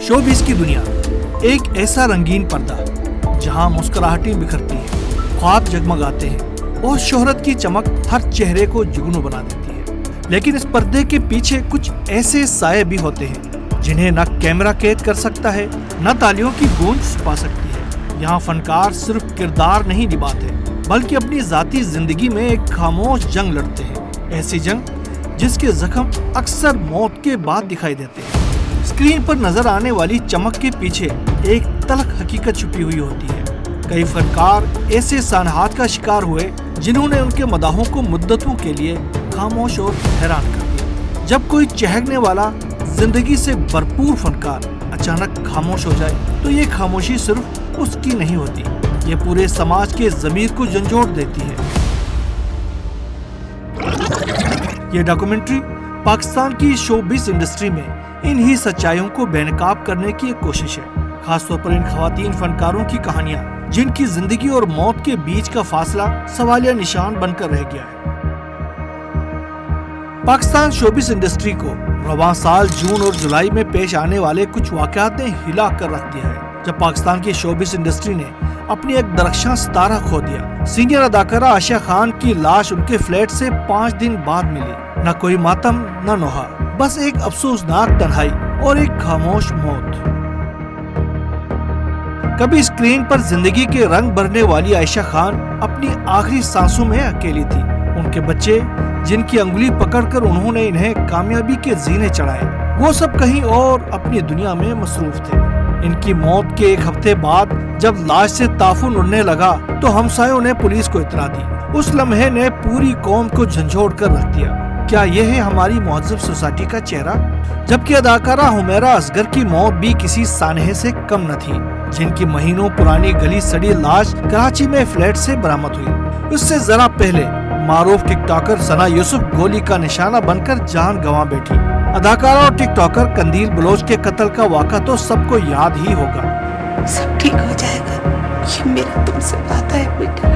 Showbiz की दुनिया एक ऐसा रंगीन पर्दा जहां मुस्कुराहटें बिखरती हैं, ख्वाब जगमगाते हैं और शोहरत की चमक हर चेहरे को जुगनू बना देती है। लेकिन इस पर्दे के पीछे कुछ ऐसे साए भी होते हैं जिन्हें न कैमरा कैद कर सकता है, न तालियों की गूंज छुपा सकती है। यहाँ फनकार सिर्फ किरदार नहीं निभाते बल्कि अपनी जाती जिंदगी में एक खामोश जंग लड़ते हैं, ऐसी जंग जिसके जख्म अक्सर मौत के बाद दिखाई देते हैं। स्क्रीन पर नजर आने वाली चमक के पीछे एक तलख हकीकत छुपी हुई होती है। कई फनकार ऐसे सानहात का शिकार हुए जिन्होंने उनके मदाहों को मुद्दतों के लिए खामोश और हैरान कर दिया। जब कोई चहकने वाला जिंदगी से भरपूर फनकार अचानक खामोश हो जाए तो ये खामोशी सिर्फ उसकी नहीं होती, ये पूरे समाज के ज़मीर को झंझोड़ देती है। ये डॉक्यूमेंट्री पाकिस्तान की शोबिस इंडस्ट्री में इन्हीं सच्चाइयों को बेनकाब करने की एक कोशिश है, खासतौर पर इन खवातीन फनकारों की कहानियां जिनकी जिंदगी और मौत के बीच का फासला सवालिया निशान बनकर रह गया है। पाकिस्तान शोबिस इंडस्ट्री को रवां साल जून और जुलाई में पेश आने वाले कुछ वाकयात ने हिला कर रख दिया है, जब पाकिस्तान की शोबिस इंडस्ट्री ने अपनी एक दरख्शां सितारा खो दिया। सीनियर अदाकारा आयशा खान की लाश उनके फ्लैट से 5 दिन बाद मिली। न कोई मातम न नोहा, बस एक अफसोसनाक तन्हाई और एक खामोश मौत। कभी स्क्रीन पर जिंदगी के रंग भरने वाली आयशा खान अपनी आखिरी सांसों में अकेली थी। उनके बच्चे जिनकी अंगुली पकड़कर उन्होंने इन्हें कामयाबी के जीने चढ़ाए, वो सब कहीं और अपनी दुनिया में मसरूफ थे। इनकी मौत के 1 हफ्ते बाद जब लाश से ताफून उड़ने लगा तो हमसायों ने पुलिस को इतला दी। उस लम्हे ने पूरी कौम को झंझोड़ कर रख दिया। क्या यह है हमारी मुहज़्ज़ब सोसाइटी का चेहरा? जबकि अदाकारा हुमैरा असगर की मौत भी किसी सानहे से कम न थी, जिनकी महीनों पुरानी गली सड़ी लाश कराची में फ्लैट से बरामद हुई। उससे जरा पहले मारूफ टिकटॉकर सना यूसुफ गोली का निशाना बनकर जान गंवा बैठी। अदाकारा और टिकटॉकर कंदील बलोच के कत्ल का वाक़ा तो सबको याद ही होगा। सब ठीक हो जाएगा, ये मेरा तुमसे वादा है बेटा।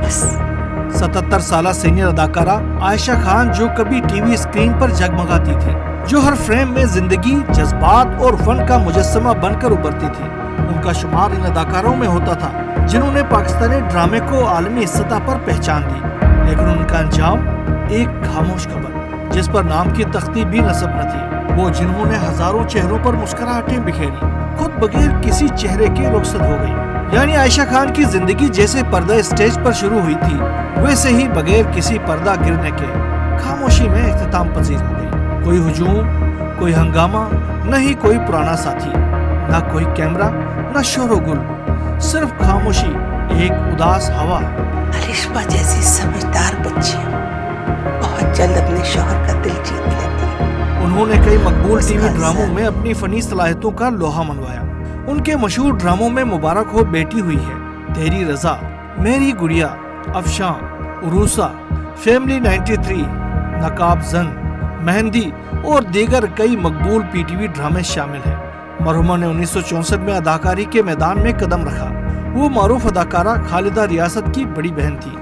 बस 77 साला सीनियर अदाकारा आयशा खान जो कभी टीवी स्क्रीन पर जगमगाती थी, जो हर फ्रेम में जिंदगी, जज्बात और फन का मुजस्समा बनकर उभरती थी, उनका शुमार इन अदाकारों में होता था जिन्होंने पाकिस्तानी ड्रामे को आलमी सतह पर पहचान दी। लेकिन उनका अंजाम एक खामोश खबर जिस पर नाम की तख्ती भी नस्ब न थी, वो जिन्होंने हजारों चेहरों पर मुस्कुराहटें बिखेरी, खुद बगैर किसी चेहरे के रुखसत हो गई। यानी आयशा खान की जिंदगी जैसे पर्दा स्टेज पर शुरू हुई थी, वैसे ही बगैर किसी पर्दा गिरने के खामोशी में इख्तिताम पजीर हो गई। कोई हुजूम, कोई हंगामा, न ही कोई पुराना साथी, न कोई कैमरा, न शोर-ओ-गुल, सिर्फ खामोशी, एक उदास हवा। अलिशबा जैसी समझदार बच्चियां बहुत जल्द अपने शौहर का दिल जीत लेती हैं। उन्होंने कई मकबूल टीवी ड्रामों में अपनी फनी सलाहियतों का लोहा मनवाया। उनके मशहूर ड्रामों में मुबारक हो बेटी हुई है, तेरी रजा, मेरी गुड़िया, अफशान, उरूसा, फैमिली 93, नकाब जन, मेहंदी और दीगर कई मकबूल पीटीवी ड्रामे शामिल हैं। मरहुमा ने 1964 में अदाकारी के मैदान में कदम रखा। वो मारूफ अदाकारा खालिदा रियासत की बड़ी बहन थी।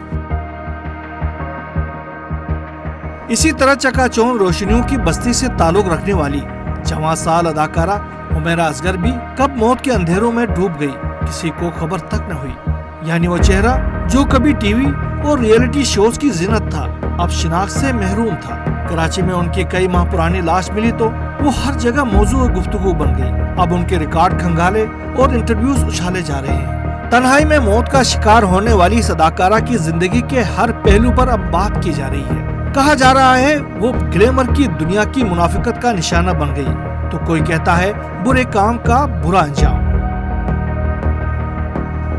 इसी तरह चकाचौंध रोशनियों की बस्ती से ताल्लुक रखने वाली जवां साल अदाकारा हुमैरा असगर भी कब मौत के अंधेरों में डूब गई, किसी को खबर तक न हुई। यानी वो चेहरा जो कभी टीवी और रियलिटी शोज की जिन्नत था, अब शिनाख्त से महरूम था। कराची में उनकी कई माह पुरानी लाश मिली तो वो हर जगह मौजू गुफ्तगू बन गई। अब उनके रिकॉर्ड खंगाले और इंटरव्यूज उछाले जा रहे हैं। तन्हाई में मौत का शिकार होने वाली इस अदाकारा की जिंदगी के हर पहलू पर अब बात की जा रही है। कहा जा रहा है वो ग्लैमर की दुनिया की मुनाफिकत का निशाना बन गई, तो कोई कहता है बुरे काम का बुरा अंजाम।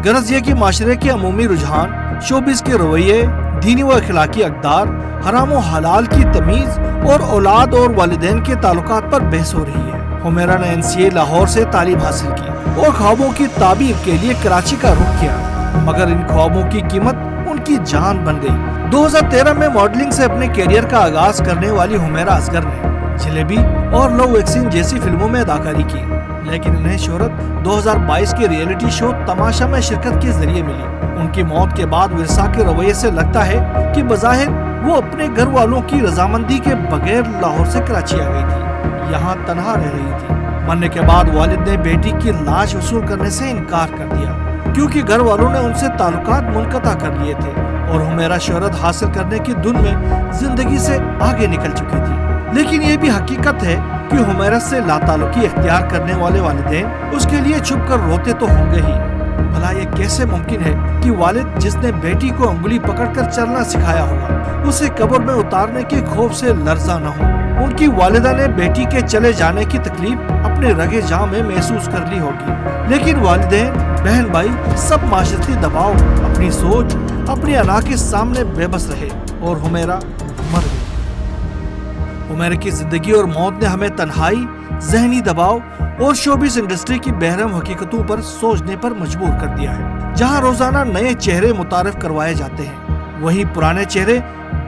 गरज ये कि माशरे के अमूमी रुझान, शोबिस के रवैये, दीनी व अखलाकी अक़दार, हराम व हलाल की तमीज और औलाद और वालिदैन के ताल्लुकात पर बहस हो रही है। हुमैरा ने NCA लाहौर से तालीम हासिल की और ख्वाबों की ताबीर के लिए कराची का रुख किया, मगर इन ख्वाबों की कीमत उनकी जान बन गई। 2013 में मॉडलिंग से अपने कैरियर का आगाज करने वाली हुमैरा असगर ने जलेबी और लव वैक्सीन जैसी फिल्मों में अदाकारी की, लेकिन उन्हें शोहरत 2022 के रियलिटी शो तमाशा में शिरकत के जरिए मिली। उनकी मौत के बाद विरसा के रवैये से लगता है कि बज़ाहिर वो अपने घर वालों की रजामंदी के बगैर लाहौर से कराची आ गई थी, यहाँ तनहा रह रही थी। मरने के बाद वालिद ने बेटी की लाश वसूल करने से इनकार कर दिया, क्योंकि घर वालों ने उनसे ताल्लुकात मुनक़ता कर लिए थे और हुमैरा शोहरत हासिल करने की धुन में जिंदगी से आगे निकल चुकी थी। लेकिन ये भी हकीकत है कि हुमैरा से लाताल्लुकी इख्तियार करने वाले वालिदैन उसके लिए छुप कर रोते तो होंगे ही। भला ये कैसे मुमकिन है कि वालिद जिसने बेटी को अंगुली पकड़कर चलना सिखाया होगा, उसे कब्र में उतारने के खौफ से लर्जा न हो। उनकी वालिदा ने बेटी के चले जाने की तकलीफ अपने रगे जां में महसूस कर ली होगी, लेकिन वालिदैन, बहन भाई सब माशरती दबाव, अपनी सोच, अपनी अना के सामने बेबस रहे और हुमैरा मर गई। हुमैरा की जिंदगी और मौत ने हमें तन्हाई, जहनी दबाव और शोबिस इंडस्ट्री की बेरहम हकीकतों पर सोचने पर मजबूर कर दिया है। जहां रोजाना नए चेहरे मुतारिफ करवाए जाते हैं, वहीं पुराने चेहरे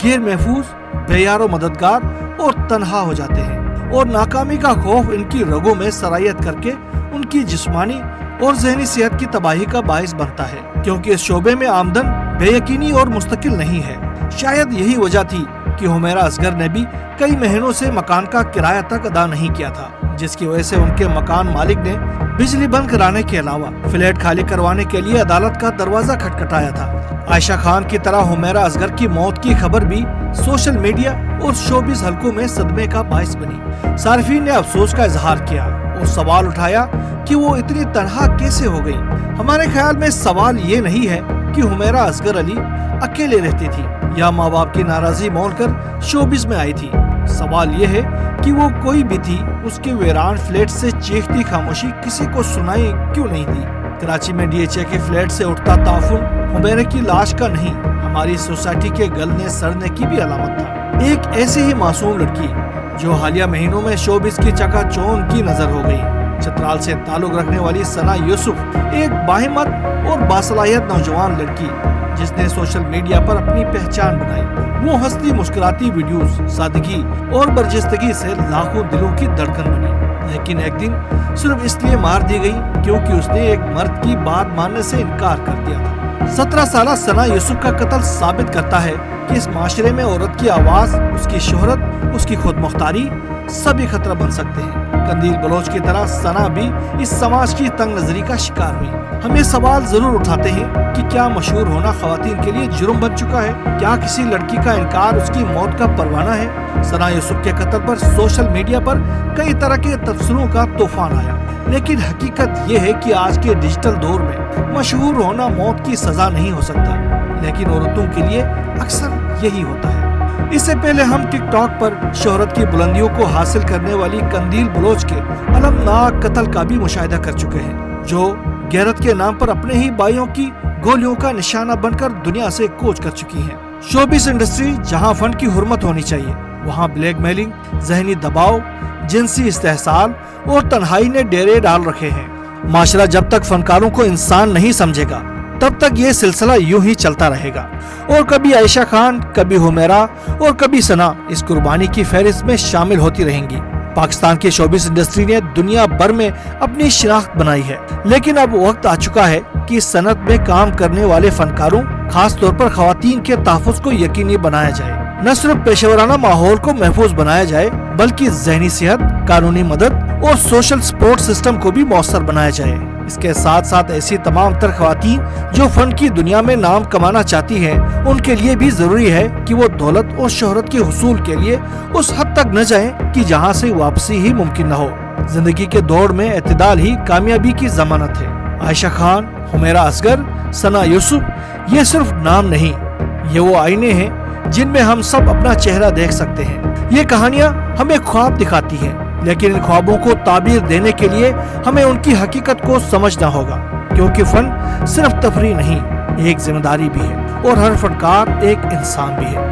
गैर महफूज, बेयारो मददगार और तन्हा हो जाते हैं और नाकामी का खौफ इनकी रगों में सरायत करके उनकी जिस्मानी और ज़हनी सेहत की तबाही का बाइस बनता है, क्योंकि इस शोबे में आमदन बेयकीनी और मुस्तकिल नहीं है। शायद यही वजह थी कि हुमैरा असगर ने भी कई महीनों से मकान का किराया तक अदा नहीं किया था, जिसकी वजह से उनके मकान मालिक ने बिजली बंद कराने के अलावा फ्लैट खाली करवाने के लिए अदालत का दरवाजा खटखटाया था। आयशा खान की तरह हुमैरा असगर की मौत की खबर भी सोशल मीडिया और शोबिस हलकों में सदमे का बाइस बनी। सार्फिन ने अफसोस का इजहार किया और सवाल उठाया कि वो इतनी तनहा कैसे हो गई। हमारे ख्याल में सवाल ये नहीं है कि हुमैरा असगर अली अकेले रहती थी या माँ बाप की नाराजगी मोलकर शोबिस में आई थी। सवाल ये है कि वो कोई भी थी, उसके वीरान फ्लैट से चीखती खामोशी किसी को सुनाई क्यों नहीं दी। कराची में DHA के फ्लैट से उठता ताफुन हुमैरा की लाश का नहीं, हमारी सोसाइटी के गलने सड़ने की भी अलामत था। एक ऐसी ही मासूम लड़की जो हालिया महीनों में शोबिस की चकाचौंध की नजर हो गई। चतराल से ताल्लुक रखने वाली सना यूसुफ एक बाहिम्मत और बासलाहियत नौजवान लड़की जिसने सोशल मीडिया पर अपनी पहचान बनाई। वो हंसती मुस्कुराती वीडियोस, सादगी और बर्जस्तगी से लाखों दिलों की धड़कन बनी, लेकिन एक दिन सिर्फ इसलिए मार दी गई क्योंकि उसने एक मर्द की बात मानने से इनकार कर दिया था। 17 साला सना यूसुफ का कत्ल साबित करता है कि इस माशरे में औरत की आवाज, उसकी शोहरत, उसकी खुद मुख्तारी सभी खतरा बन सकते हैं। कंदील बलोच की तरह सना भी इस समाज की तंग नजरी का शिकार हुई। हम ये सवाल जरूर उठाते हैं कि क्या मशहूर होना खवातीन के लिए जुर्म बन चुका है? क्या किसी लड़की का इनकार उसकी मौत का परवाना है? सना यूसुफ के कत्ल पर सोशल मीडिया पर कई तरह के तबसरों का तूफान आया, लेकिन हकीकत ये है कि आज के डिजिटल दौर में मशहूर होना मौत की सजा नहीं हो सकता, लेकिन औरतों के लिए अक्सर यही होता है। इससे पहले हम टिकटॉक पर शोहरत की बुलंदियों को हासिल करने वाली कंदील बलोच के अलमनाक कत्ल का भी मुशाहिदा कर चुके हैं, जो गैरत के नाम पर अपने ही भाइयों की गोलियों का निशाना बनकर दुनिया से कूच कर चुकी है। शोबिस इंडस्ट्री जहां फन की हुर्मत होनी चाहिए, वहां ब्लैकमेलिंग, जहनी दबाव, जिनसी इस्तेहसाल और तन्हाई ने डेरे डाल रखे हैं। माशरा जब तक फनकारों को इंसान नहीं समझेगा, तब तक ये सिलसिला यूं ही चलता रहेगा और कभी आयशा खान, कभी हुमैरा और कभी सना इस कुर्बानी की फहरिस्त में शामिल होती रहेंगी। पाकिस्तान की शोबिस इंडस्ट्री ने दुनिया भर में अपनी शिनाख्त बनाई है, लेकिन अब वक्त आ चुका है कि इस सनत में काम करने वाले फनकारों, खास तौर पर खवातीन के तहफ़्फ़ुज़ को यकीनी बनाया जाए। न सिर्फ पेशेवराना माहौल को महफूज बनाया जाए, बल्कि जहनी सेहत, कानूनी मदद और सोशल सपोर्ट सिस्टम को भी मौसर बनाया जाए। इसके साथ साथ ऐसी तमाम तर खवातीन जो फन की दुनिया में नाम कमाना चाहती हैं, उनके लिए भी जरूरी है कि वो दौलत और शोहरत के हुसूल के लिए उस हद तक न जाएं कि जहां से वापसी ही मुमकिन न हो। जिंदगी के दौड़ में एतदाल ही कामयाबी की जमानत है। आयशा खान, हुमैरा असगर, सना यूसुफ ये सिर्फ नाम नहीं, ये वो आईने हैं जिनमें हम सब अपना चेहरा देख सकते हैं। ये कहानियां हमें ख्वाब दिखाती हैं, लेकिन इन ख्वाबों को ताबीर देने के लिए हमें उनकी हकीकत को समझना होगा, क्योंकि फन सिर्फ तफरीह नहीं, एक जिम्मेदारी भी है और हर फनकार एक इंसान भी है।